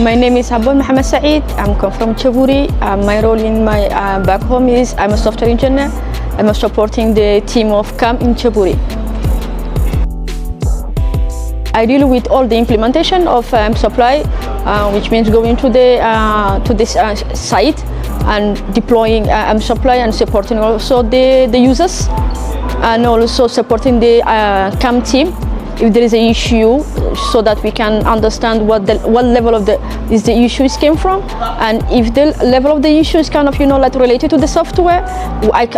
My name is Habone Mohammed Said. I'm come from Djibouti. My role in my back home is I'm a software engineer. I'm supporting the team of CAM in Djibouti. I deal with all the implementation of mSupply, which means going to this site and deploying mSupply and supporting also the users, and also supporting the CAM team if there is an issue, so that we can understand what level of the issues came from, and if the level of the issue is kind of like related to the software,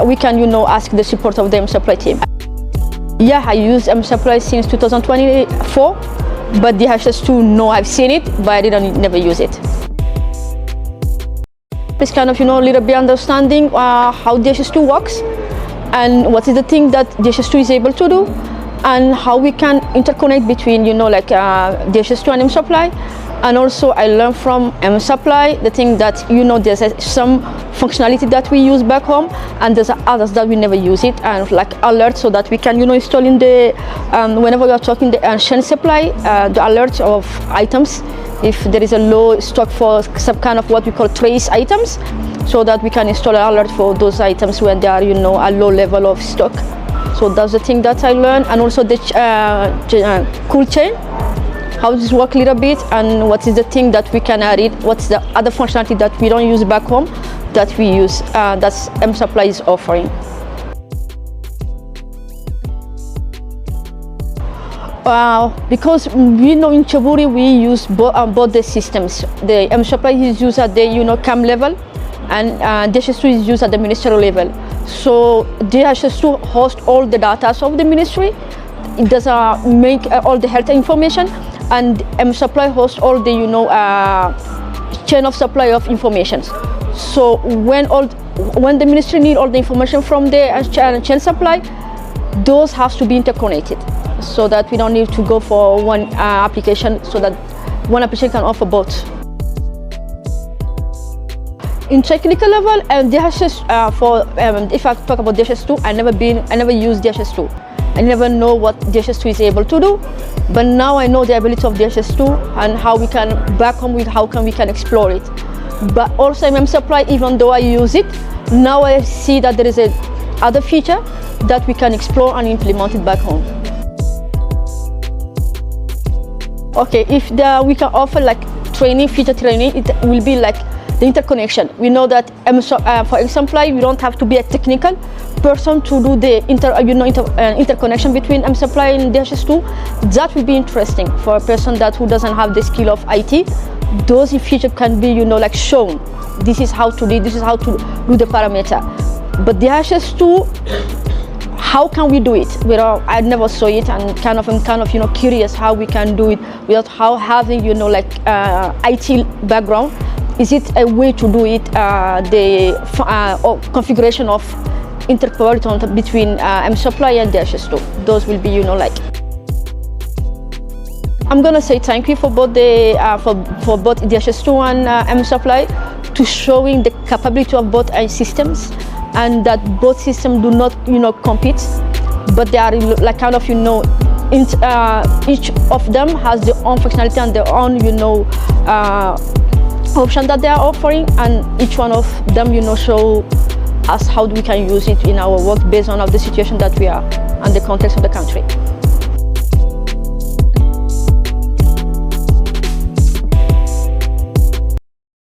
we can ask the support of the mSupply team. Yeah, I use mSupply since 2024, but DHIS2, no, I've seen it, but I never use it. It's kind of a little bit understanding how DHIS2 works and what is the thing that DHIS2 is able to do, and how we can interconnect between DHIS2 and mSupply. And also I learned from mSupply the thing that there's some functionality that we use back home, and there's others that we never use it, and like alerts, so that we can install in the whenever we are talking the Chain Supply, the alerts of items if there is a low stock for some kind of what we call trace items, so that we can install an alert for those items when they are a low level of stock. So that's the thing that I learned. And also the cool chain, how this works a little bit, and what is the thing that we can add it, what's the other functionality that we don't use back home that we use, that's mSupply is offering. Because in Djibouti we use both the systems. The mSupply is used at the CAM level, and DHIS2 is used at the ministerial level. So DHIS2 hosts all the data of the ministry. It does make all the health information, and mSupply hosts all the chain of supply of information. So when the ministry need all the information from the chain supply, those has to be interconnected, so that we don't need to go for one application, so that one application can offer both. In technical level, if I talk about DHIS2, I never used DHIS2. I never know what DHIS2 is able to do, but now I know the ability of DHIS2 and how we can back home with how we can explore it. But also in mSupply, even though I use it, now I see that there is a other feature that we can explore and implement it back home. Okay, if we can offer like feature training, it will be like the interconnection. We know that for mSupply, we don't have to be a technical person to do the interconnection between mSupply and DHIS2. That will be interesting for a person who doesn't have the skill of IT. Those features can be like shown. This is how to do. This is how to do the parameter. But DHIS2, how can we do it? I never saw it, and I'm kind of curious how we can do it without having IT background. Is it a way to do it, configuration of interoperability between mSupply and DHIS2? Those will be I'm gonna say thank you for both for both DHIS2 and mSupply, to showing the capability of both systems, and that both systems do not compete, but they are each of them has their own functionality and their own option that they are offering, and each one of them show us how we can use it in our work based on the situation that we are and the context of the country.